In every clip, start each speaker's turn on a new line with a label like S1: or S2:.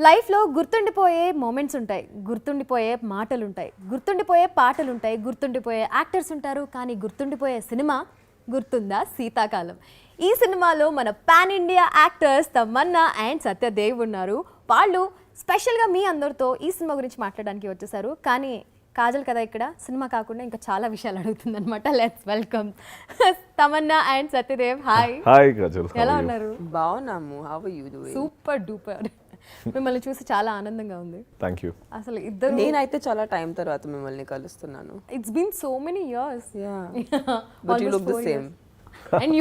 S1: లైఫ్లో గుర్తుండిపోయే మూమెంట్స్ ఉంటాయి, గుర్తుండిపోయే మాటలు ఉంటాయి, గుర్తుండిపోయే పాటలు ఉంటాయి, గుర్తుండిపోయే యాక్టర్స్ ఉంటారు. కానీ గుర్తుండిపోయే సినిమా గుర్తుందా శీతాకాలం. ఈ సినిమాలో మన pan India actors Tamannaah and Satya ఉన్నారు. వాళ్ళు స్పెషల్గా మీ అందరితో ఈ సినిమా గురించి మాట్లాడడానికి వచ్చేసారు. కానీ కాజల్ కదా ఇక్కడ సినిమా కాకుండా ఇంకా చాలా విషయాలు అడుగుతుంది అనమాట. Let's welcome Tamannaah and Satyadev. Hi.
S2: Hi Kajal,
S1: ఎలా ఉన్నారు?
S3: బాగున్నాము. How are you doing?
S1: Super duper. మిమ్మల్ని చూసి చాలా ఆనందంగా ఉంది.
S2: Thank you.
S1: అసలు ఇద్దరు,
S3: నేనైతే చాలా టైం తర్వాత మిమ్మల్ని కలుస్తున్నాను.
S1: It's been so many years.
S3: But you look the same
S1: and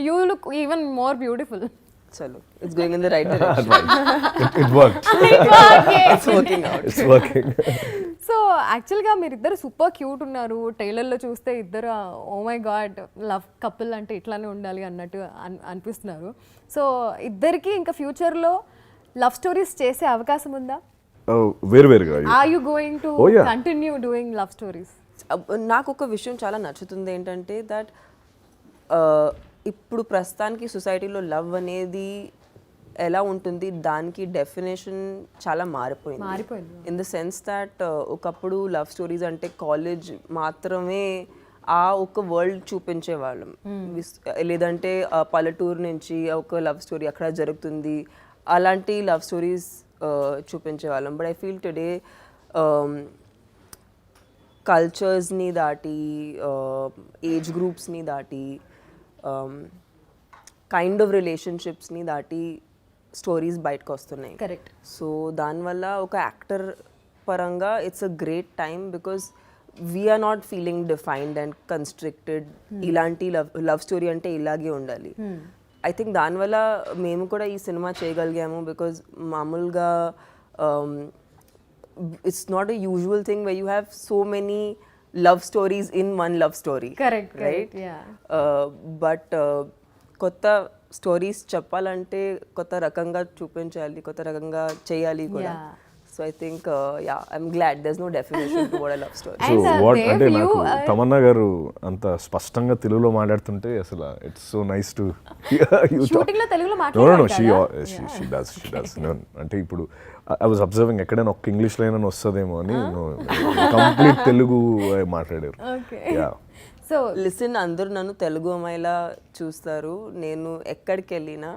S1: you look even more beautiful.
S3: చలో, it's going in the right direction.
S2: It worked.
S3: It's working out.
S2: It's working.
S1: So యాక్చువల్గా మీరిద్దరు super cute ఉన్నారు. ట్రైలర్లో చూస్తే ఇద్దరు oh my God love couple అంటే ఇట్లానే ఉండాలి అన్నట్టు అనిపిస్తున్నారు. సో ఇద్దరికి ఇంకా ఫ్యూచర్లో లవ్ స్టోరీస్ చేసే అవకాశం ఉందా?
S2: వేరువేరుగా.
S1: Are you going to continue doing love stories?
S3: నాకు ఒక విషయం చాలా నచ్చుతుంది ఏంటంటే దట్ ఇప్పుడు ప్రస్తుతానికి సొసైటీలో లవ్ అనేది ఎలా ఉంటుంది, దానికి డెఫినేషన్ చాలా మారిపోయింది. ఇన్ ద సెన్స్ దట్ ఒకప్పుడు లవ్ స్టోరీస్ అంటే కాలేజ్ మాత్రమే ఆ ఒక వరల్డ్ చూపించేవాళ్ళం. లేదంటే పల్లెటూరు నుంచి ఒక లవ్ స్టోరీ అక్కడ జరుగుతుంది, అలాంటి లవ్ స్టోరీస్ చూపించేవాళ్ళం. బట్ ఐ ఫీల్ టుడే కల్చర్స్ని దాటి, ఏజ్ గ్రూప్స్ని దాటి, కైండ్ ఆఫ్ రిలేషన్షిప్స్ని దాటి స్టోరీస్ బయటకు వస్తున్నాయి.
S1: కరెక్ట్.
S3: సో దానివల్ల ఒక యాక్టర్ పరంగా it's a great time because we're not feeling defined and constricted. ఇలాంటి లవ్ స్టోరీ అంటే ఇలాగే ఉండాలి. ఐ థింక్ దానివల్ల మేము కూడా ఈ సినిమా చేయగలిగాము. బికాజ్ మామూలుగా it's not a usual thing where you have so many love stories in one love story.
S1: Correct,
S3: right?
S1: yeah.
S3: But కొత్త స్టోరీస్ చెప్పాలంటే కొత్త రకంగా చూపించాలి, కొత్త రకంగా చేయాలి కూడా. So I think I'm glad there's no definition to what a love story.
S2: So what అంటే నాకు తమన్నా గారు అంత స్పష్టంగా తెలుగులో మాట్లాడుతుంటే అసలు it's so nice to
S1: shooting లో తెలుగులో
S2: మాట్లాడారు. she does. అంటే ఇప్పుడు ఐ వాజ్ అబ్జర్వింగ్ ఎక్కడైనా ఒక్క ఇంగ్లీష్ లైన్ అని వస్తుందేమో అని కంప్లీట్ తెలుగు మాట్లాడారు. యా.
S3: సో లిసన్, అందరూ నన్ను తెలుగు అమ్మాయిలా చూస్తారు. నేను ఎక్కడికి వెళ్ళినా,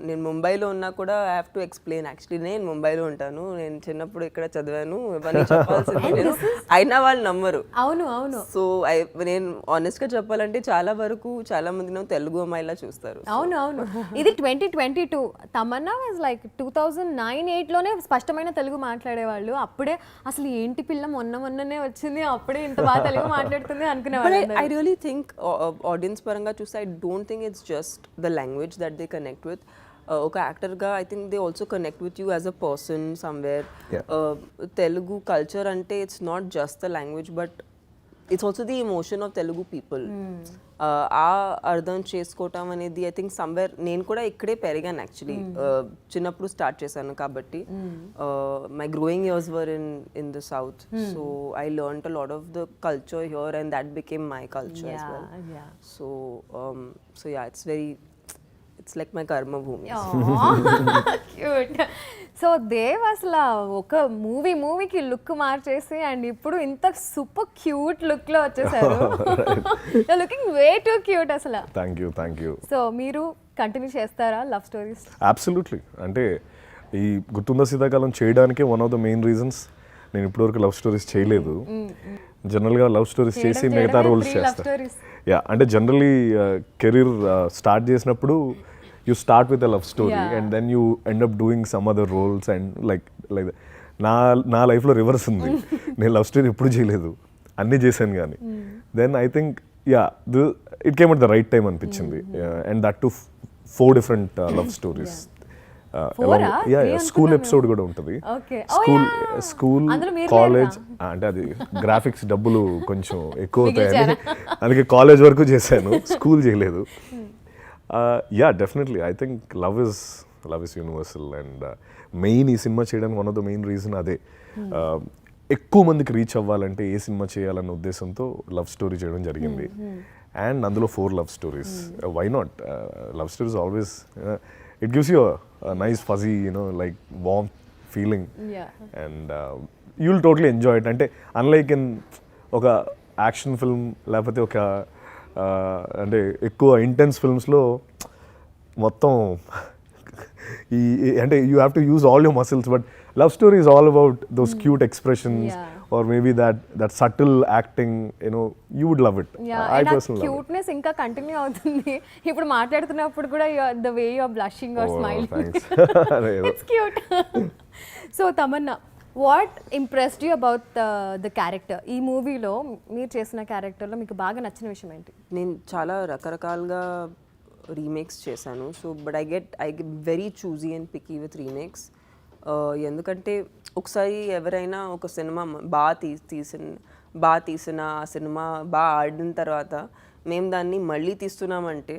S3: నేను ముంబైలో ఉన్నా కూడా I have to explain. Actually నేను ముంబైలో ఉంటాను, నేను చిన్నప్పుడు ఇక్కడ చదివాను, ఇవన్నీ చెప్పాల్సింది నేను. అయినా వాళ్ళు నమ్మరు.
S1: అవును.
S3: సో నేను ఆనెస్ట్గా చెప్పాలంటే చాలా వరకు చాలా మంది నన్ను తెలుగు అమ్మాయిలా చూస్తారు.
S1: అవును. ఇది 2022. తమన్నా వాజ్ లైక్ 2009-8 లోనే స్పష్టమైన తెలుగు మాట్లాడేవాళ్ళు. అప్పుడే అసలు ఏంటి పిల్ల మొన్ననే వచ్చింది, అప్పుడే ఇంత బాగా తెలుగు మాట్లాడుతుంది అనుకునేవాళ్ళు.
S3: I think audience paranga chuste, I don't think it's just the language that they connect with. Oka actor ga I think they also connect with you as a person somewhere. Telugu culture ante it's not just the language but it's also the emotion of Telugu people. ఆ అర్థం చేసుకోవటం అనేది I think somewhere నేను కూడా ఇక్కడే పెరిగాను. Actually చిన్నప్పుడు start చేశాను కాబట్టి my growing years were in the south. So I learned a lot of the culture here and that became my culture as well. So yeah, it's like my karma bhumi.
S1: Cute. So Dev అసలు ఒక మూవీకి look మార్చేసి and ఇప్పుడు ఇంత super cute look లో వచ్చేసారు. Looking way to cute అసలు.
S2: Thank you.
S1: So మీరు కంటిన్యూ చేస్తారా లవ్ స్టోరీస్?
S2: అబ్సల్యూట్లీ. అంటే ఈ గుర్తుందా శీతాకాలం చేయడానికి one of the main reasons, నేను ఇప్పటివరకు లవ్ స్టోరీస్ చేయలేదు. జనరల్గా లవ్ స్టోరీస్ చేసి మిగతా రోల్స్ చేస్తాను. యా, అంటే జనరలీ కెరీర్ స్టార్ట్ చేసినప్పుడు you start with a love story and then you end up doing some other roles and like నా లైఫ్లో రివర్స్ ఉంది. నేను లవ్ స్టోరీ ఎప్పుడు చేయలేదు, అన్నీ చేశాను. కానీ then I think it came at the right time అనిపించింది. And that to 4 different love stories. School episode కూడా ఉంటుంది. స్కూల్ కాలేజ్ అంటే అది గ్రాఫిక్స్ డబ్బులు కొంచెం ఎక్కువ అవుతాయని అందుకే కాలేజ్ వరకు చేశాను, స్కూల్ చేయలేదు. Definitely I think love is universal and main ఈ సినిమా చేయడానికి one of the main reason అదే. ఎక్కువ మందికి రీచ్ అవ్వాలంటే ఏ సినిమా చేయాలన్న ఉద్దేశంతో లవ్ స్టోరీ చేయడం జరిగింది. అండ్ అందులో 4 love stories. Why not? Love stories always it gives you a nice fuzzy, like warm feeling
S1: Yeah.
S2: And you will totally enjoy it. అంటే అన్లైక్ ఇన్ ఒక యాక్షన్ ఫిల్మ్ లేకపోతే ఒక అంటే ఎక్కువ ఇంటెన్స్ ఫిల్మ్స్లో మొత్తం అంటే you have to use all your muscles, but love story is all about those cute expressions or maybe that subtle acting, you would love it. I personally love it.
S1: Cuteness ఇంకా continue అవుతుంది. ఇప్పుడు మాట్లాడుతున్నప్పుడు కూడా the way you are blushing or smiling, it's cute. So Tamannaah, what impressed you about the character? ఈ మూవీలో మీరు చేసిన క్యారెక్టర్లో మీకు బాగా నచ్చిన విషయం ఏంటి?
S3: నేను చాలా రకరకాలుగా రీమేక్స్ చేశాను. So but I get very choosy and picky with remakes. ఎందుకంటే ఒకసారి ఎవరైనా ఒక సినిమా బాగా తీసిన ఆ సినిమా బాగా ఆడిన తర్వాత మేము దాన్ని మళ్ళీ తీస్తున్నామంటే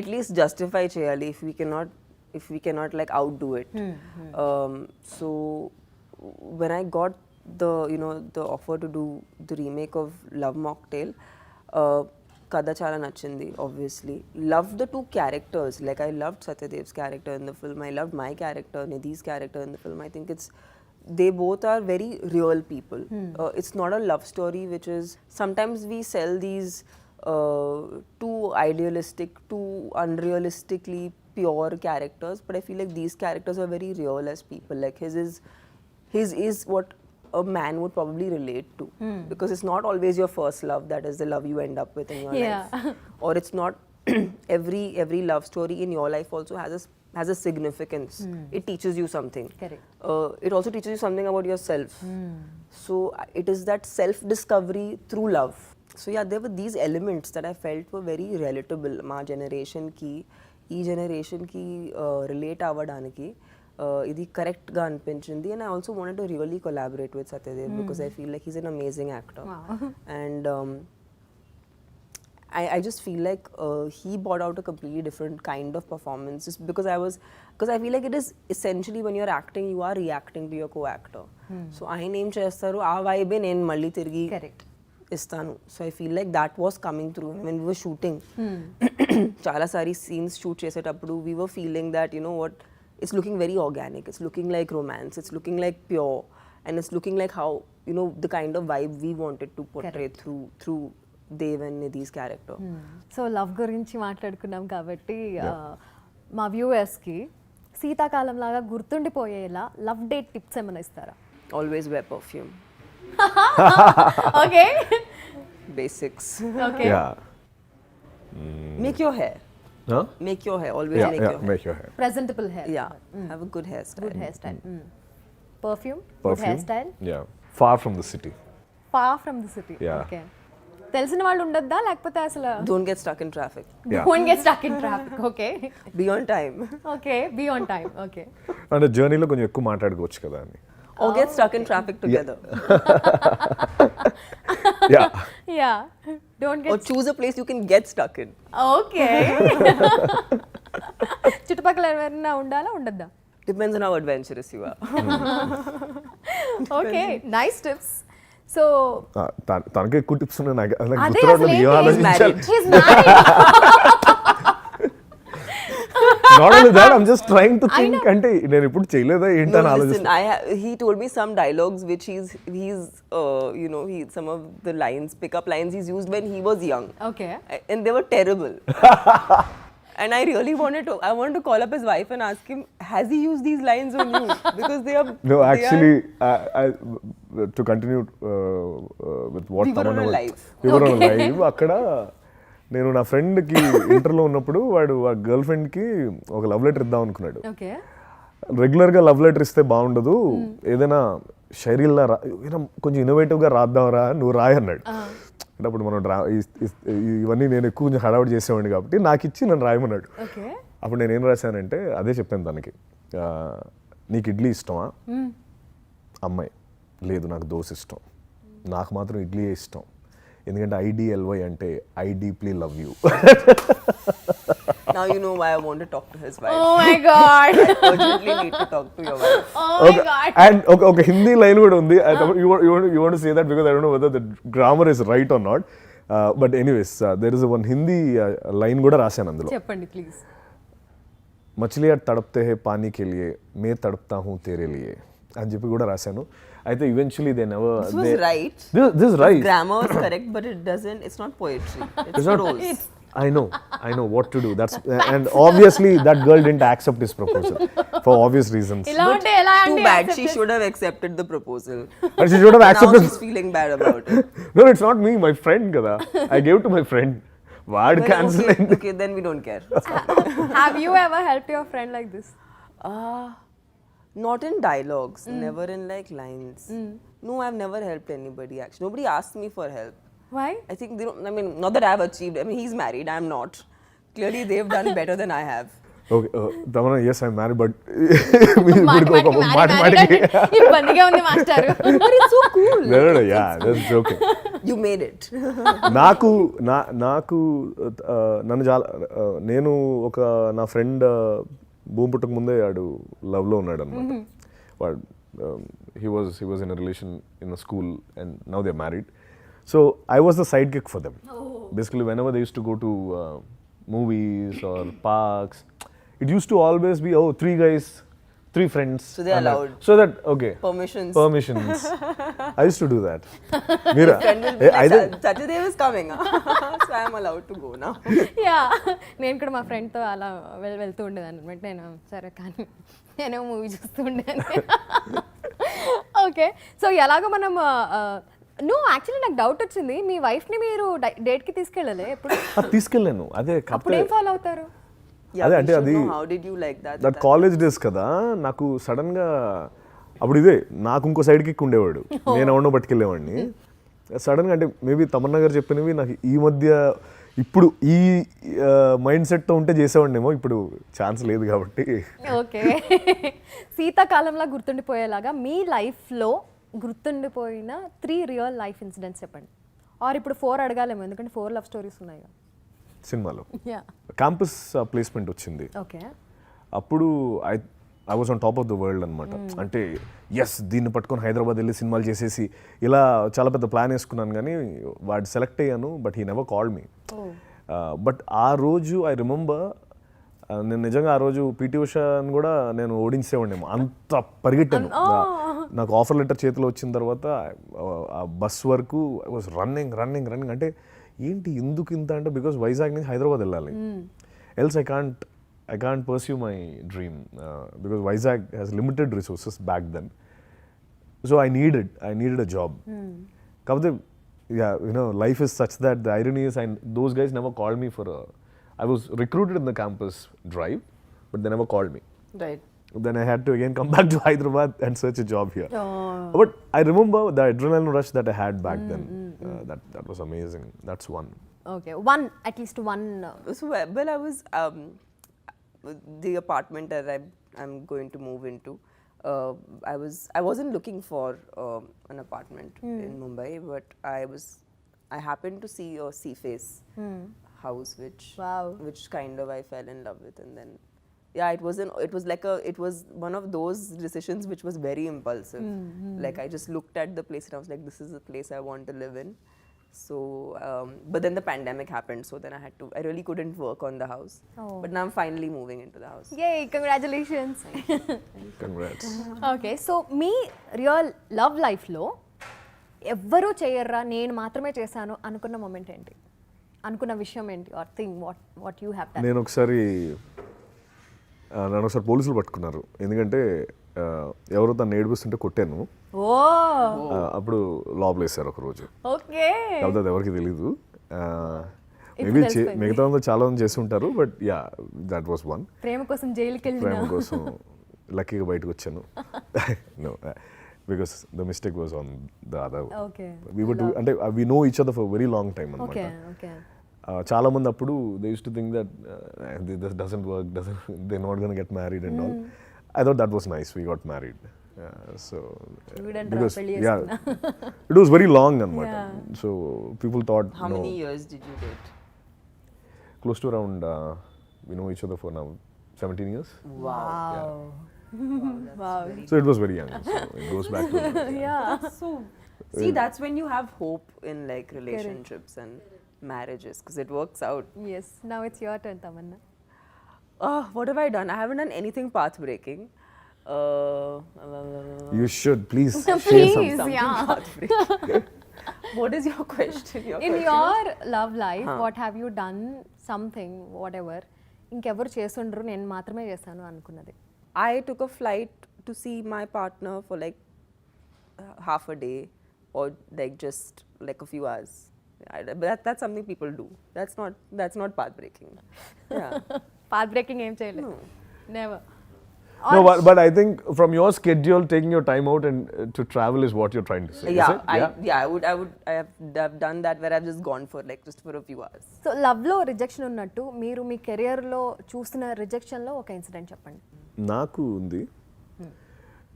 S3: అట్లీస్ట్ జస్టిఫై చేయాలి if we cannot like out do it. So when I got the offer to do the remake of Love Mocktail, kada chala nachindi, obviously. Loved the two characters. Like I loved Satyadev's character in the film. I loved my character, Nidhi's character in the film. I think they both are very real people. It's not a love story, which is, sometimes we sell these too idealistic, too unrealistically pure characters, but I feel like these characters are very real as people. Like his is what a man would probably relate to, because it's not always your first love that is the love you end up with in your life, or it's not every love story in your life also has a significance. It teaches you something.
S1: Correct.
S3: It also teaches you something about yourself. So it is that self discovery through love. So yeah, there were these elements that I felt were very relatable ma generation ki relate avvadaniki. ఇది కరెక్ట్గా అనిపించింది. And I also wanted to really collaborate with Satyadev because I feel like he's an amazing actor. And I just feel like he brought out a completely different kind of performance, just because I feel like it is essentially when you're acting, you are reacting to your co-actor. So ఆయన ఏం చేస్తారు ఆ వైబే నేను మళ్ళీ తిరిగి ఇస్తాను. So I feel like that was coming through when we were shooting. చాలాసారి scenes shoot చేసేటప్పుడు we were feeling that what, it's looking very organic, it's looking like romance, it's looking like pure, and it's looking like how the kind of vibe we wanted to portray through Dev and Nidhi's character.
S1: So love గురించి మాట్లాడుకున్నాం కాబట్టి మా వ్యూవర్స్కి శీతాకాలం లాగా గుర్తుండిపోయేలా love date tips ఏమైనా ఇస్తారా?
S3: Always wear perfume.
S1: Okay,
S3: Basics.
S1: Okay.
S3: Make your hair.
S2: Huh?
S3: Make your hair. Always
S2: make your hair.
S1: Presentable hair.
S3: Yeah. Have a good hairstyle.
S1: Good hairstyle. Perfume. Good hairstyle.
S2: Yeah. Far from the city.
S1: Far from the city.
S2: Yeah.
S1: Okay. తెలిసిన వాళ్ళు ఉండొద్దా లేకపోతే అసలు?
S3: Don't get stuck in traffic.
S1: Don't get stuck in traffic. Okay.
S3: Be on time.
S1: Okay. Be on time. Okay.
S2: అంటే జర్నీలో కొంచెం ఎక్కువ మాట్లాడుకోవచ్చు కదా అని.
S3: Or get stuck in traffic together.
S2: Yeah.
S1: Yeah. Don't get.
S3: Or choose a place you can get stuck in.
S1: Okay. చుట్టుపక్కల ఎవరైనా ఉండాలా ఉండద్దా?
S3: Depends on how adventurous you are.
S1: Okay. Nice tips. So
S2: తనకే ఎక్కువ టిప్స్ ఉన్నాయి. నాకు
S1: అదే
S2: గుర్తురావట్లేదు ఏం ఆలోచించాలి.
S1: He's married.
S2: Not only that, I'm just trying to think. అంటే నేను ఇప్పుడు చేయలేదా ఏంటని ఆలోచిస్తాను.
S3: He told me some dialogues which he's some of the lines, pick-up lines he's used when he was young.
S1: Okay.
S3: And they were terrible. And I really wanted to call up his wife and ask him, has he used these lines on you? Because they are...
S2: No, actually, to continue with what Tamannaah was... We were on live. అక్కడ నేను నా ఫ్రెండ్కి ఇంటర్లో ఉన్నప్పుడు వాడు ఆ girl ఫ్రెండ్కి ఒక లవ్ లెటర్ ఇద్దాం అనుకున్నాడు. రెగ్యులర్గా లవ్ లెటర్ ఇస్తే బాగుండదు, ఏదైనా శైలిలా కొంచెం ఇన్నోవేటివ్గా రాద్దాంరా, నువ్వు రాయన్నాడు. అంటే అప్పుడు మనం ఇవన్నీ నేను ఎక్కువ కొంచెం హడావుడి చేసేవాడిని కాబట్టి నాకు ఇచ్చి నన్ను రాయమన్నాడు. అప్పుడు నేను ఏం రాశానంటే అదే చెప్పాను తనకి, నీకు ఇడ్లీ ఇష్టమా? అమ్మాయి, లేదు నాకు దోశ ఇష్టం. నాకు మాత్రం ఇడ్లీయే ఇష్టం, ఎందుకంటే IDLY అంటే I deeply love you.
S3: Now you know why I want to talk to his wife.
S1: Oh my God.
S3: I urgently need to talk to your wife.
S1: Oh my God.
S2: And okay, Hindi line kuda undi. You want to say that because I don't know whether the grammar is right or not. But anyways, there is one Hindi line kuda rasanu andulo.
S1: Cheppandi please.
S2: मछलियाँ तड़पते हैं पानी के लिए, मैं तड़पता हूँ तेरे लिए. అని చెప్పి కూడా రాశాను. అయితే eventually they never
S3: This was right.
S2: This right
S3: Grammar is correct, but it doesn't. It's not poetry. It's prose.
S2: I know what to do. That's and obviously that girl didn't accept his proposal for obvious reasons.
S1: ఇలా ఉంటే ఎలా
S3: Too
S1: అండి
S3: bad. She should have accepted the proposal.
S2: But she should have
S3: Now
S2: accepted.
S3: she's feeling bad about it.
S2: No, it's not me, my friend kada. I gave to my friend. Word
S3: Well,
S2: cancel.
S3: okay, then we don't care.
S1: Have you ever helped your friend like this?
S3: Not in dialogues, never in like lines. No, I've never helped anybody actually. Nobody asked me for help.
S1: Why?
S3: I think they don't, I mean, not that I've achieved. I mean, he's married, I'm not. Clearly, they've done better than I have.
S2: Okay, Tamannaah, yes, I'm married, but
S1: ఇబ్బందిగా ఉంది master.
S3: But it's so cool.
S2: No, yeah, that's joking.
S3: You made it.
S2: నాకు నన్ను చాలా నేను ఒక నా friend భూమి పుట్టక ముందే వాడు లవ్లో ఉన్నాడు అనమాట. వాడు he was in a relation in a school and now they're married. So I was the sidekick for them. Basically, whenever they used to go to movies or parks, it used to always be 3 guys, 3 friends.
S3: So they're allowed.
S2: So that okay.
S3: Permissions.
S2: I used to do that. Mira,
S3: Friend will be like, Satya is coming. So I'm allowed to go now.
S1: Yeah నేను కూడా మా ఫ్రెండ్తో అలా వెళ్తూ ఉండేదాన్ని అనమాట. నేను సరే కానీ నేను మూవీ చూస్తూ ఉండేదాన్ని. ఓకే, సో ఎలాగో మనం నువ్వు యాక్చువల్లీ నాకు డౌట్ వచ్చింది, మీ వైఫ్ని మీరు డేట్కి తీసుకెళ్ళలే ఎప్పుడు?
S2: తీసుకెళ్ళాను. అదే
S1: అప్పుడు ఏం ఫాలో అవుతారు?
S3: Yeah,
S2: అదే
S3: we
S2: అంటే
S3: should
S2: అది
S3: know how did you like that?
S2: That college days కదా, నాకు సడన్గా అప్పుడు ఇదే నాకు ఇంకో సైడ్ కిక్ ఉండేవాడు, నేను ఎవరినో పట్టుకెళ్ళేవాడిని. సడన్గా అంటే మేబీ తమన్నా గారు చెప్పినవి నాకు ఈ మధ్య ఇప్పుడు ఈ మైండ్ సెట్తో ఉంటే చేసేవాడినేమో, ఇప్పుడు ఛాన్స్ లేదు కాబట్టి.
S1: ఓకే, శీతాకాలంలో గుర్తుండిపోయేలాగా మీ లైఫ్లో గుర్తుండిపోయిన 3 రియల్ లైఫ్ ఇన్సిడెంట్స్ చెప్పండి. ఆర్ ఇప్పుడు 4 అడగాలేమో, ఎందుకంటే 4 లవ్ స్టోరీస్ ఉన్నాయి.
S2: సినిమాలో
S1: యా
S2: క్యాంపస్ ప్లేస్మెంట్ వచ్చింది.
S1: ఓకే,
S2: అప్పుడు I was on top of the world అనమాట. అంటే ఎస్ దీన్ని పట్టుకొని హైదరాబాద్ వెళ్ళి సినిమాలు చేసేసి ఇలా చాలా పెద్ద ప్లాన్ వేసుకున్నాను, కానీ వాడు సెలెక్ట్ అయ్యాను. But he never called me. But ఆ రోజు ఐ రిమెంబర్, నేను నిజంగా ఆ రోజు పీటీ ఉషాని కూడా నేను ఓడించేవాడినేమో, అంత పరిగెట్టాను. నాకు ఆఫర్ లెటర్ చేతిలో వచ్చిన తర్వాత ఆ బస్ వరకు ఐ వాజ్ రన్నింగ్ అంటే ఏంటి ఎందుకు ఇంత అంటే, బికాస్ వైజాగ్ నుంచి హైదరాబాద్ వెళ్ళాలి, else I can't pursue my dream because Vizag has limited resources back then. So I needed a job. Kabde, yeah, you know, life is such that the irony is those guys never called me for I was recruited in the campus drive, but they never called me.
S3: Right.
S2: Then I had to again come back to Hyderabad and search a job here. But I remember the adrenaline rush that I had back then. That was amazing. That's one.
S1: Okay, at least one.
S3: So well, I was the apartment that I'm going to move into. I wasn't looking for an apartment in Mumbai, but I happened to see a Seaface house, which kind of I fell in love with, and then yeah, it was one of those decisions which was very impulsive. Like I just looked at the place and I was like, this is the place I want to live in. So but then the pandemic happened, so then I really couldn't work on the house. But now I'm finally moving into the house.
S1: Yay, congratulations.
S2: Congrats.
S1: Okay, so మీ real love లైఫ్లో ఎవ్వరూ చేయర్రా నేను మాత్రమే చేశాను అనుకున్న moment ఏంటి, అనుకున్న విషయం ఏంటి, or thing what you have done?
S2: నన్ను ఒకసారి పోలీసులు పట్టుకున్నారు, ఎందుకంటే ఎవరో తను ఏడిపిస్తుంటే కొట్టాను. అప్పుడు లోపల వేసారు ఒక రోజు.
S1: ఓకే,
S2: కాబట్టి ఎవరికి తెలీదు. మేబీ మిగతా చాలా మంది చేసి ఉంటారు, but yeah that was one.
S1: ప్రేమ కోసం జైలుకి వెళ్ళిన,
S2: ప్రేమ కోసం లక్కీగా బయటకు వచ్చాను. No, because the mistake was on the other.
S1: Okay,
S2: అంటే we know each other for very long time అన్నమాట. చాలా మంది అప్పుడు they use to think that this doesn't work, they not gonna get married and all. I thought that was nice. We got married. So because yeah, it was very long anamata. So people thought.
S3: How many years did you date?
S2: Close to around. We know each other for now 17 years.
S3: Wow.
S1: Wow.
S2: So it was very young. So it goes back to
S1: yeah.
S3: So see, that's when you have hope in like relationships and marriages, because it works out.
S1: Yes. Now it's your turn, Tamannaah.
S3: What have I done? I haven't done anything path breaking.
S2: You should please share some.
S1: Please,
S3: something
S1: yeah.
S3: heartbreaking. What is your question?
S1: In your love life, what have you done something, whatever, ఇంకెవరు చేసుండ్రు నేను మాత్రమే చేశాను అనుకున్నది?
S3: I took a flight to see my partner for like half a day or like just like a few hours. But that's something people do. That's not path breaking. Yeah.
S1: Path breaking ఏం చేయలేదు.
S3: No.
S1: Never.
S2: No, but I think from your schedule, taking your time out and to travel is what you're trying to say.
S3: Yeah,
S2: is it?
S3: I've done that where I've just gone for like just for a few hours.
S1: So లవ్లో rejection ఉన్నట్టు మీరు మీ కెరియర్లో చూసిన రిజెక్షన్లో ఒక incident చెప్పండి.
S2: నాకు ఉంది.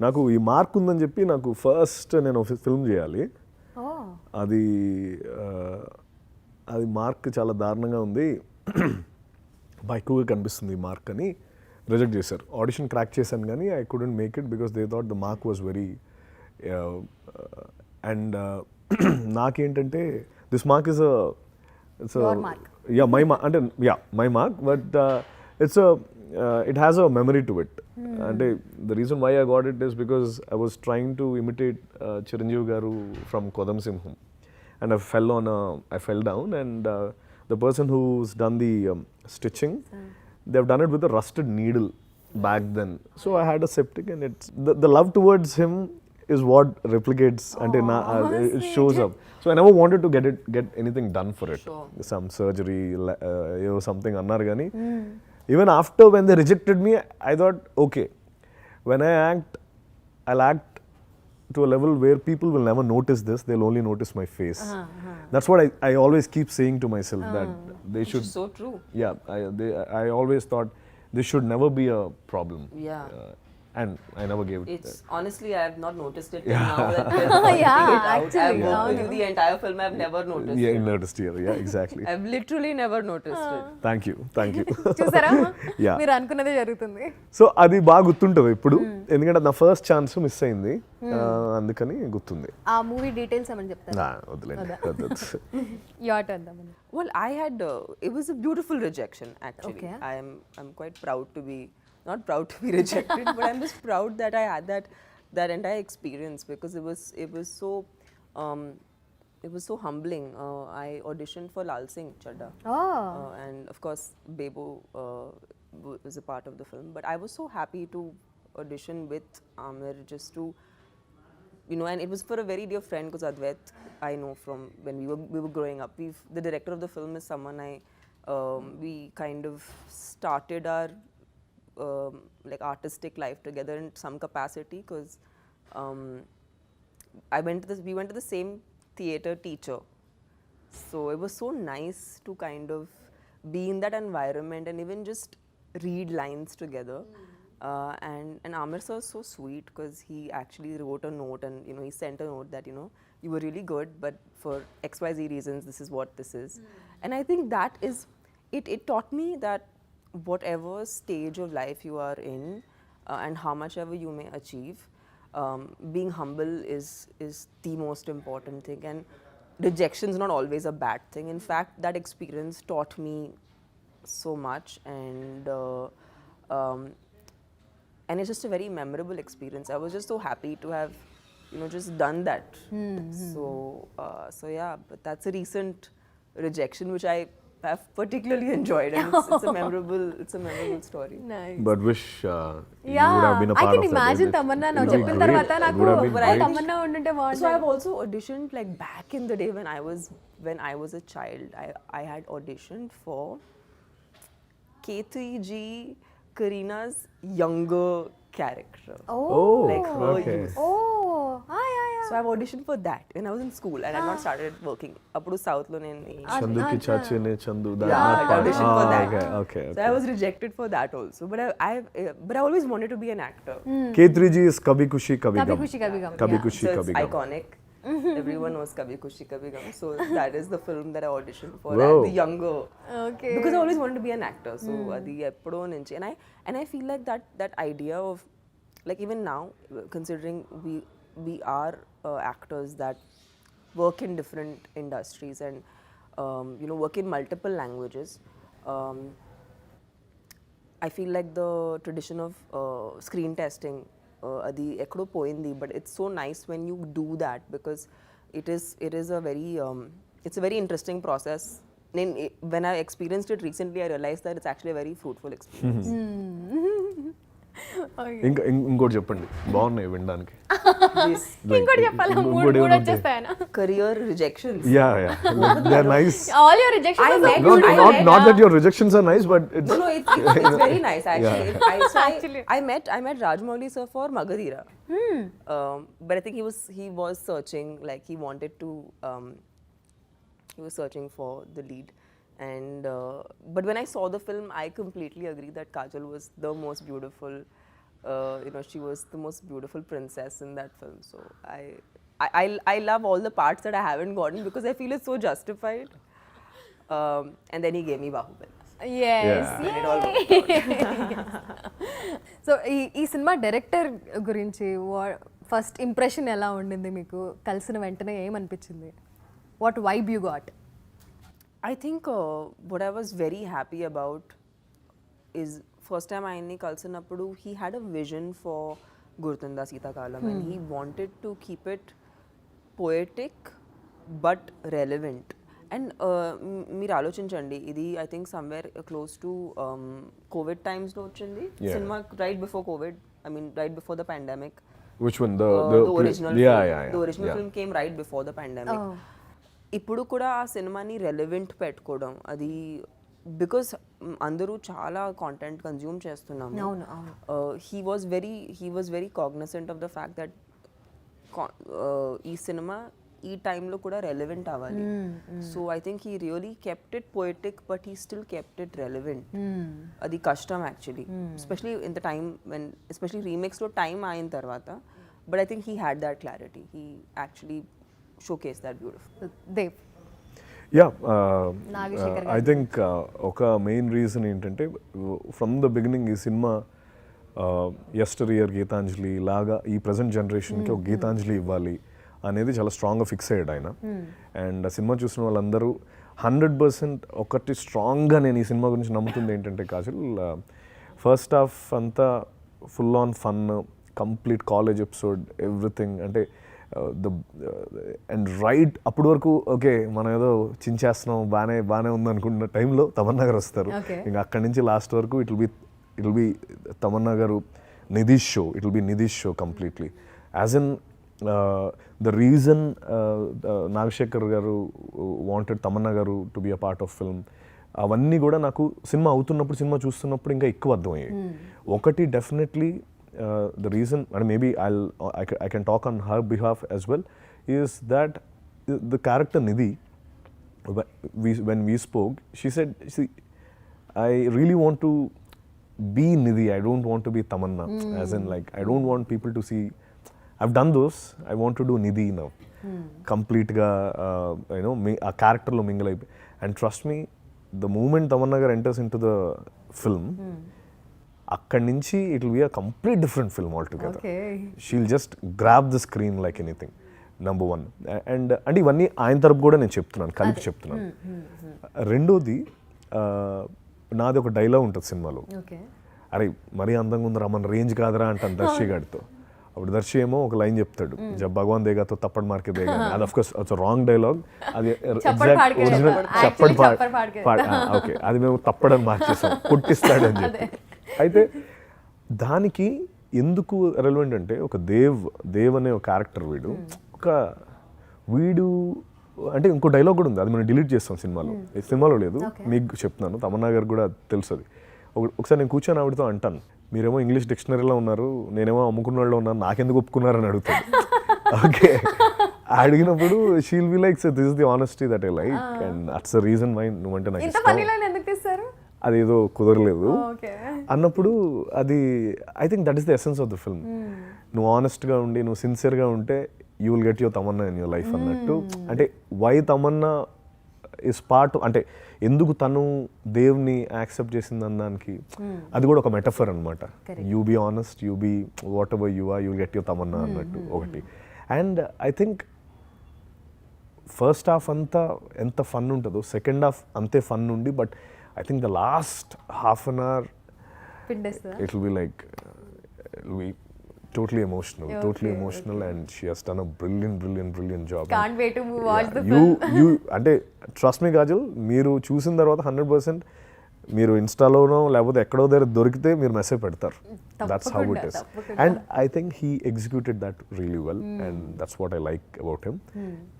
S2: నాకు ఈ మార్క్ ఉందని చెప్పి నాకు ఫస్ట్ నేను ఫిల్మ్ చేయాలి.
S1: ఓ
S2: అది అది మార్క్ చాలా దారుణంగా ఉంది, బాగా ఎక్కువగా కనిపిస్తుంది ఈ మార్క్ అని రిజెక్ట్ చేశారు. ఆడిషన్ క్రాక్ చేశాను కానీ I couldn't make it because they thought the mark was very and నాకేంటంటే this mark is
S1: Your mark.
S2: Yeah my mark అంటే yeah my mark but it's it has a memory to it. And the reason why I got it is because I was trying to imitate Chiranjeev garu from Kodam Simham, and I fell down, and the person who's done the stitching, they've done it with a rusted needle back then. So I had a septic, and it's the love towards him is what replicates until it shows up. So I never wanted to get anything done for it.
S3: Sure.
S2: Some surgery, something annar gani. Even after when they rejected me, I thought, okay, when I act, I'll act to a level where people will never notice this, they'll only notice my face. That's what I always keep saying to myself, that they
S3: Which
S2: should,
S3: is so true.
S2: yeah, I always thought this should never be a problem.
S3: Yeah.
S2: And I never gave it.
S3: It's honestly, I have not noticed it till now. That
S1: Yeah,
S3: I've
S1: actually,
S3: worked with you the entire film. I've never noticed
S2: Yeah,
S3: it.
S2: noticed here. Yeah, exactly.
S3: I've literally never noticed it.
S2: Thank you.
S1: చూసారా
S2: Yeah.
S1: మీరు అనుకున్నదే జరుగుతుంది.
S2: So అది బాగా గుర్తుంటుంది ఇప్పుడు, ఎందుకంటే నా ఫస్ట్ ఛాన్స్ మిస్ అయింది, అందుకని గుర్తుంది.
S1: ఆ మూవీ డీటెయిల్స్ ఏమని చెప్తారు?
S2: వదిలేండి.
S1: Your turn Thaman.
S3: Well, I had it was a beautiful rejection actually.
S1: Okay.
S3: I'm quite proud to be not proud to be rejected, but I'm just proud that I had that entire experience because it was so humbling. I auditioned for Lal Singh Chadda, and of course Bebo was a part of the film. But I was so happy to audition with Amir just to, you know, and it was for a very dear friend because Advait I know from when we were growing up. The director of the film is someone we kind of started our like artistic life together in some capacity because we went to the same theatre teacher, so it was so nice to kind of be in that environment and even just read lines together. And Amir sir was so sweet because he actually wrote a note, and you know, he sent a note that, you know, you were really good, but for XYZ reasons this is what this is. And I think that is it taught me that whatever stage of life you are in and how much ever you may achieve, being humble is the most important thing, and rejection is not always a bad thing. In fact, that experience taught me so much, and it's just a very memorable experience. I was just so happy to have, you know, just done that. So yeah, but that's a recent rejection which I have particularly enjoyed, and it's a memorable story.
S1: Nice.
S2: But wish you
S1: Yeah,
S2: would have been a
S1: I
S2: part
S1: can
S2: of that.
S1: imagine Tamannaah now
S2: It would be
S1: చెప్పిన
S2: great.
S1: తర్వాత
S2: It
S1: నాకు
S2: would have been great.
S1: Tamannaah ఉండుంటే
S3: So
S1: బాగుంటుంది.
S3: I've also auditioned like back in the day when I was a child. I had auditioned for K3G Karina's younger character.
S1: Oh,
S3: Like her
S2: okay.
S3: youth.
S1: yeah.
S3: So I've auditioned for that when I was in school and I had not started working. Appudu South lo nenu
S2: Chanduki chachine chandu.
S3: Yeah, I auditioned for that.
S2: Okay.
S3: So I was rejected for that also. But I always wanted to be an actor.
S2: K3G is Kabhi Khushi Kabhi
S1: Kabhi
S2: Gum.
S1: Khushi Kabhi Gum,
S2: Kabhi
S1: yeah.
S2: Khushi
S3: So it's
S2: Kabhi Gum.
S3: iconic. Everyone knows Kabhi Khushi Kabhi Gum. So that is the film that I auditioned for.
S2: Wow.
S3: The younger.
S1: Okay.
S3: Because I always wanted to be an actor. So adi eppudo nunchi. And I feel like that idea of, like, even now, considering we are actors that work in different industries and you know, work in multiple languages, I feel like the tradition of screen testing adi ekdo poindi, but it's so nice when you do that, because it is a very it's a very interesting process. When I experienced it recently, I realized that it's actually a very fruitful experience.
S2: ఇంకా ఇంకోటి చెప్పండి, బాగున్నాయి వినడానికి.
S1: ఇంకోటి చెప్పాలా? మూడు వచ్చేస్తాయన.
S3: Career rejections.
S2: Yeah, they're nice.
S1: All your rejections are so
S2: Not,
S1: beautiful.
S2: not that your rejections are nice, but it's
S3: No, it's very nice actually.
S2: Yeah.
S3: Actually, I met Rajmouli sir for Magadhira. But I think he was searching, like he wanted to he was searching for the lead, and but when I saw the film, I completely agree that Kajal was the most beautiful. She was the most beautiful princess in that film. So I love all the parts that I haven't gotten, because I feel it's so justified. And then he gave me Bahubali.
S1: Yes.
S2: Yeah.
S3: And it all worked out.
S1: So ఈ cinema director గురించి first impression ఎలా ఉండింది మీకు? కలిసిన వెంటనే ఏమనిపించింది? What vibe you got?
S3: I think what I was very happy about is, first time ఆయన్ని కలిసినప్పుడు he had a vision for Gurthunda, Seethakalam, and he wanted to keep it poetic but relevant. And మీరు ఆలోచించండి, ఇది I think somewhere close to COVID times లో వచ్చింది cinema, right before COVID, I mean right before the pandemic.
S2: which one? The
S3: original
S2: yeah,
S3: film.
S2: yeah.
S3: The original film came right before the pandemic. ఇప్పుడు కూడా ఆ సినిమాని relevant పెట్టుకోవడం, అది because అందరూ చాలా కాంటెంట్ కన్జ్యూమ్ చేస్తున్నాము. He was very cognizant of the fact that ఈ సినిమా ఈ టైంలో కూడా రెలెవెంట్ అవ్వాలి. So I think he really kept it poetic, but he still kept it relevant. అది కష్టం actually, especially in the time when, especially రీమేక్స్లో time అయిన తర్వాత. But I think he had that clarity. He actually showcase that beautiful.
S1: Dev.
S2: Yeah, I think ఒక main reason ఏంటంటే, from the beginning ఈ cinema యస్టర్ year Gitanjali లాగా ఈ present జనరేషన్కి ఒక గీతాంజలి ఇవ్వాలి అనేది చాలా స్ట్రాంగ్గా ఫిక్స్ అయ్యాడు ఆయన. అండ్ ఆ సినిమా చూసిన వాళ్ళందరూ 100% ఒకటి స్ట్రాంగ్గా నేను ఈ సినిమా గురించి నమ్ముతుంది ఏంటంటే, కాజల్ ఫస్ట్ హాఫ్ అంతా full on fun, complete college episode, everything. అంటే అండ్ రైట్ అప్పటి వరకు ఓకే మనం ఏదో చించేస్తున్నాం, బాగానే ఉంది అనుకుంటున్న టైంలో తమన్నా గారు వస్తారు. ఇంకా అక్కడి నుంచి లాస్ట్ వరకు ఇట్ విల్ బి తమన్నా గారు నిధీష్ show completely. As in the reason Nagashekar గారు వాంటెడ్ తమన్నా గారు to be a part of film, అవన్నీ కూడా నాకు సినిమా అవుతున్నప్పుడు, సినిమా చూస్తున్నప్పుడు ఇంకా ఎక్కువ అర్థమయ్యాయి. ఒకటి definitely the reason, and maybe I can talk on her behalf as well, is that the character Nidhi, when we spoke, she said, see, I really want to be Nidhi, I don't want to be Tamannaah. As in, like, I don't want people to see, I've done those, I want to do Nidhi now. Complete ga a character lo mingle ayi. And trust me, the moment Tamannaah gar enters into the film, అక్కడి నుంచి it will be a complete different film all together. She'll just grab the screen like anything, number one. And అంటే ఇవన్నీ ఆయన తరపు కూడా నేను చెప్తున్నాను, కలిపి చెప్తున్నాను. రెండోది, నాది ఒక డైలాగ్ ఉంటుంది సినిమాలో, అరే మరీ అందంగా ఉందిరా, మన రేంజ్ కాదురా అంటాను దర్శి గారితో. అప్పుడు దర్శి ఏమో ఒక లైన్ చెప్తాడు, జబ్ భగవాన్ దేగాతో తప్పడ్ మార్కే దేగా. అది of course it's wrong dialogue, అది ఎగ్జాక్ట్ ఒరిజినల్ చప్పడ్ పాడ్. ఓకే, అది మేము తప్పడని మార్చేసాం, కొట్టిస్తాడు అని చెప్పి. అయితే దానికి ఎందుకు రెలవెంట్ అంటే, ఒక దేవ్ అనే ఒక క్యారెక్టర్ వీడు అంటే ఇంకో డైలాగ్ కూడా ఉంది, అది మనం డిలీట్ చేస్తాం సినిమాలో లేదు, మీకు చెప్తున్నాను, తమన్నా గారు కూడా తెలుసు. అది ఒకసారి నేను కూర్చొని ఆవిడతో అంటాను, మీరేమో ఇంగ్లీష్ డిక్షనరీలో ఉన్నారు, నేనేమో అమ్ముకున్న వాళ్ళు ఉన్నాను, నాకెందుకు ఒప్పుకున్నారని అడుగుతాను. ఓకే, అడిగినప్పుడు she'll be like, this is the honesty that I like, and that's the reason why నువ్వంటే నాకు ఇష్టం. అదేదో కుదరలేదు అన్నప్పుడు, అది I think that is the essence of the film. నువ్వు ఆనెస్ట్గా ఉండి, నువ్వు సిన్సియర్గా ఉంటే you will get your Tamannaah in your life అన్నట్టు. అంటే వై తమన్నా ఇస్ పార్ట్, అంటే ఎందుకు తను దేవుని యాక్సెప్ట్ చేసింది అన్నానికి అది కూడా ఒక మెటఫర్ అనమాట. You be honest, you be whatever you are, you will get your Tamannaah అన్నట్టు ఒకటి. And I think first half అంతా ఎంత ఫన్ ఉంటుందో, సెకండ్ హాఫ్ అంతే ఫన్ ఉండి, but I think the last half an hour, it will be like, it will be totally emotional, and she has done a brilliant job.
S1: Can't wait to watch the
S2: you
S1: film.
S2: you అంటే trust me Kajal, మీరు చూసిన తర్వాత 100% మీరు ఇన్స్టాలోనో లేకపోతే ఎక్కడో దగ్గర దొరికితే మీరు మెసేజ్ పెడతారు. That's how it is. And I think he executed that really well, and that's what I like about him.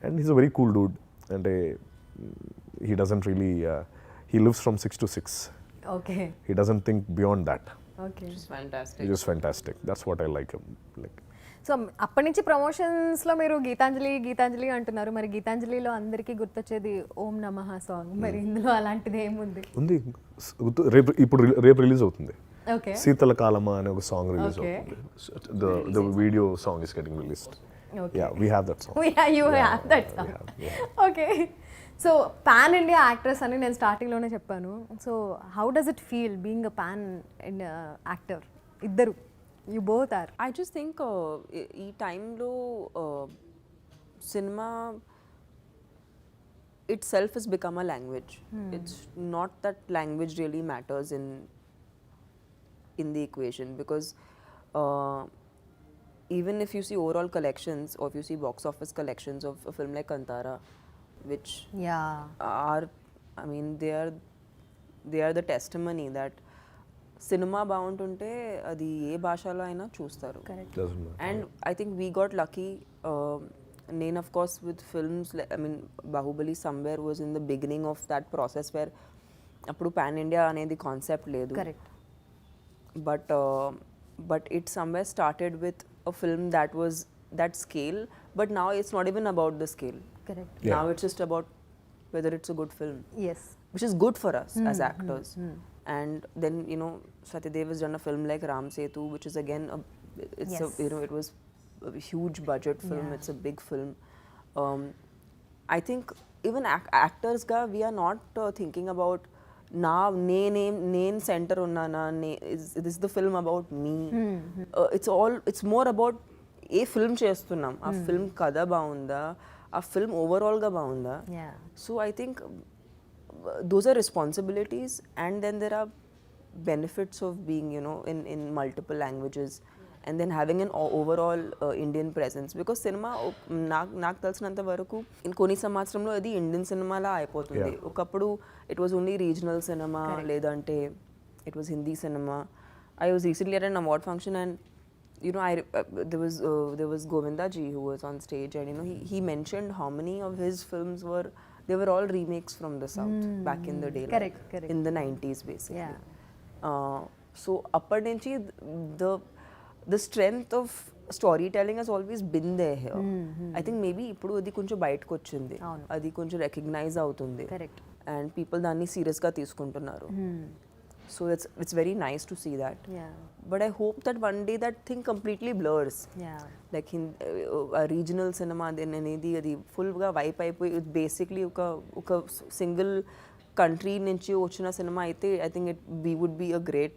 S2: And he's a very cool Dude. అంటే he doesn't really he lives from 6 to 6.
S1: Okay.
S2: He doesn't think beyond that.
S1: Okay.
S3: Which is fantastic.
S2: He's just fantastic. That's what I like him. Like,
S1: so అప్పటి నుంచి ప్రమోషన్స్లో మీరు గీతాంజలి అంటున్నారు. మరి గీతాంజలిలో అందరికీ గుర్తొచ్చేది ఓం నమః song. మరి ఇందులో అలాంటిది ఏముంది?
S2: ఉంది. రేపు రిలీజ్ అవుతుంది.
S1: ఓకే.
S2: శీతలకాలమ అనే ఒక సాంగ్ రిలీజ్
S1: Okay.
S2: అవుతుంది. The video song is getting released.
S1: Okay.
S2: Yeah, we have that song.
S1: Yeah, you have that song. Okay. So pan India actress అని నేను స్టార్టింగ్లోనే చెప్పాను. So how does it feel being a pan India actor? ఇద్దరు, you both are.
S3: I just think ఈ టైంలో cinema itself has become a language. It's not that language really matters in the equation, because even if you see overall collections, or if you see box office collections of a film like Kantara, which
S1: yeah
S3: are, I mean, they are the testimony that cinema బాగుంటుంటే అది ఏ భాషలో అయినా చూస్తారు.
S1: Correct.
S2: Doesn't matter.
S3: And I think we got lucky. Nain, of course, with films, I mean, Bahubali somewhere was in the beginning of that process where appudu pan India anedi concept ledu.
S1: Correct.
S3: But it somewhere started with a film that was that scale, but now it's not even about the scale.
S1: Correct.
S2: Yeah.
S3: Now it's just about whether it's a good film,
S1: yes.
S3: which is good for us as actors. And then, you know, Satya has done a film like Ram Setu, which is again it's
S1: Yes.
S3: it was a huge budget film.
S1: Yeah.
S3: It's a big film. I think even actors ga, we are not thinking about now name center unnana, is this the film about me? It's more about a film చేస్తున్నాం, ఆ film కథ బాగుందా, ఆ film overall గా బాగుందా.
S1: Yeah.
S3: So I think those are responsibilities, and then there are benefits of being, you know, in multiple languages, and then having an overall Indian presence, because cinema నాకు తెలిసినంత వరకు కొన్ని సంవత్సరంలో అది ఇండియన్ సినిమాలా అయిపోతుంది. ఒకప్పుడు it was only regional cinema, లేదంటే it was Hindi cinema. I was recently at an award function, and you know, there was Govinda ji who was on stage, and you know, he mentioned how many of his films they were all remakes from the south back in the day.
S1: Correct, correct.
S3: In the 90s basically.
S1: Yeah.
S3: So appar nunchi the strength of storytelling has always been there here. I think maybe ఇప్పుడు అది కొంచెం బయటకు వచ్చింది, అది కొంచెం recognise అవుతుంది,
S1: correct.
S3: And people దాన్ని సీరియస్గా తీసుకుంటున్నారు. So it's very nice to see that.
S1: Yeah.
S3: But I hope that one day that thing completely blurs.
S1: Yeah.
S3: Like in a regional cinema then అనేది అది ఫుల్గా వైప్ అయిపోయి basically ఒక single country నుంచి వచ్చిన సినిమా అయితే I think we would be a great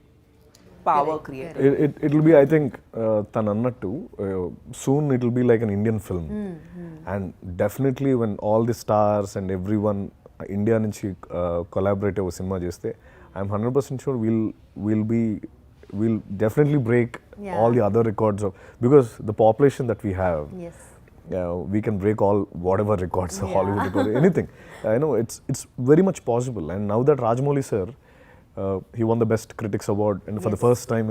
S3: power creator.
S2: It will be, I think, తను అన్నట్టు soon it will be like an Indian film. And definitely when all the stars and everyone India నుంచి collaborate ఒక cinema చేస్తే I'm 100% sure we'll definitely break all the other records because the population that we have.
S1: Yes.
S2: We can break all whatever records, Hollywood record, anything. I know it's very much possible. And now that Rajamouli sir, he won the Best Critics Award, and for the first time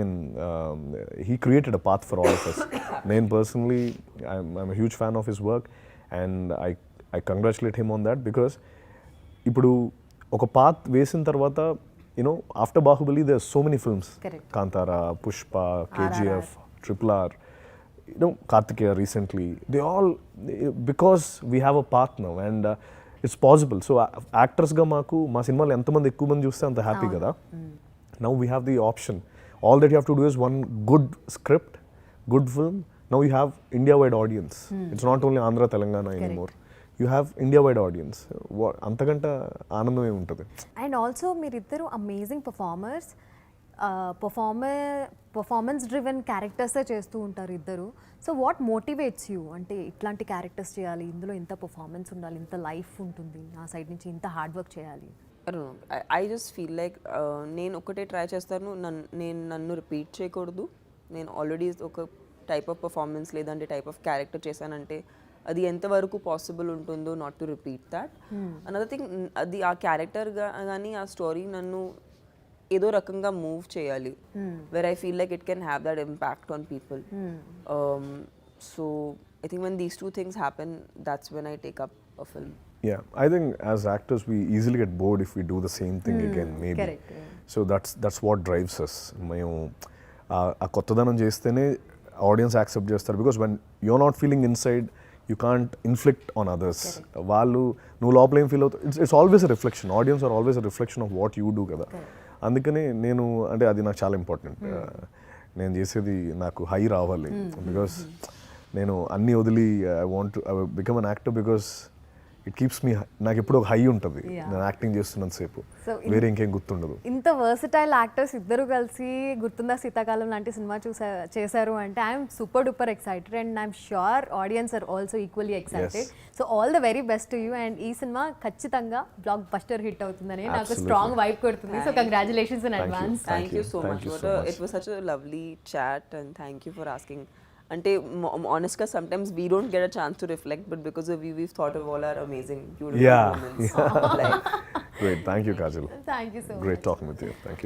S2: he created a path for all of us. Nain personally, I'm a huge fan of his work, and I congratulate him on that, because ఇప్పుడు ఒక path వేసిన తర్వాత, you know, after Bahubali there's so many films.
S1: Correct.
S2: Kantara, Pushpa, KGF, RRR, you know, Kartikeya recently. They all, because we have a path now, and it's possible. So actors ga maaku ma cinemalu entamandi ekku mandi chuste anta happy kada. Now we have the option. All that you have to do is one good script, good film. Now you have India-wide audience. It's not only Andhra, Telangana anymore. You have India-wide audience. అంతకంట ఆనందమే ఉంటుంది.
S1: And also మీరిద్దరు amazing performers, performance driven క్యారెక్టర్సే చేస్తూ ఉంటారు ఇద్దరు. So what motivates you? అంటే ఇట్లాంటి characters చేయాలి, ఇందులో ఇంత పర్ఫార్మెన్స్ ఉండాలి, ఇంత లైఫ్ ఉంటుంది, నా సైడ్ నుంచి ఇంత హార్డ్ వర్క్ చేయాలి.
S3: I don't know. I just feel like నేను ఒకటే ట్రై చేస్తాను, నన్ను రిపీట్ చేయకూడదు. నేను ఆల్రెడీ ఒక టైప్ ఆఫ్ పర్ఫార్మెన్స్ లేదంటే టైప్ ఆఫ్ క్యారెక్టర్ చేశానంటే అది ఎంతవరకు పాసిబుల్ ఉంటుందో not to repeat that. Another thing, అది ఆ క్యారెక్టర్ కానీ ఆ స్టోరీ నన్ను ఏదో రకంగా మూవ్ చేయాలి, where I feel like it can have that impact on people. So I think when these two things happen, that's when I take up a film.
S2: Yeah, I think as actors we easily get bored if we do the same thing again, maybe.
S1: Correct, yeah.
S2: So that's what drives us. మేము ఆ కొత్తదనం చేస్తేనే audience accept చేస్తారు, because when you're not feeling inside you can't inflict on others. వాళ్ళు నువ్వు లోపల ఏం feel అవుతావు, it's always a reflection. Audience are always a reflection of what you do కదా. అందుకని నేను అంటే అది నాకు చాలా ఇంపార్టెంట్. నేను చేసేది నాకు హై రావాలి, బికాస్ నేను అన్నీ వదిలి I want to become an actor, because it keeps me, నాకు ఎప్పుడు ఒక హై ఉంటుంది నేను యాక్టింగ్ చేస్తున్నంత సేపు, వేరే ఇంకేం గుర్తుండదు.
S1: ఇంత వర్సటైల్ యాక్టర్స్ ఇద్దరు కలిసి గుర్తుందా శీతాకాలం లాంటి సినిమా చేశారు అంటే I'm super duper excited and I'm sure audience are also equally excited. So all the very best to you. And ఈ సినిమా ఖచ్చితంగా బ్లాక్ బస్టర్ హిట్ అవుతుందని నాకు స్ట్రాంగ్ వైబ్ కొడుతుంది. So congratulations in advance.
S3: Thank you so much. It was such a lovely chat and thank you for asking. Ante honestly sometimes we don't get a chance to reflect, but because of you we've thought of all our amazing beautiful moments.
S2: Great, thank you Kajal.
S1: Thank you so much.
S2: Great talking with you. Thank you.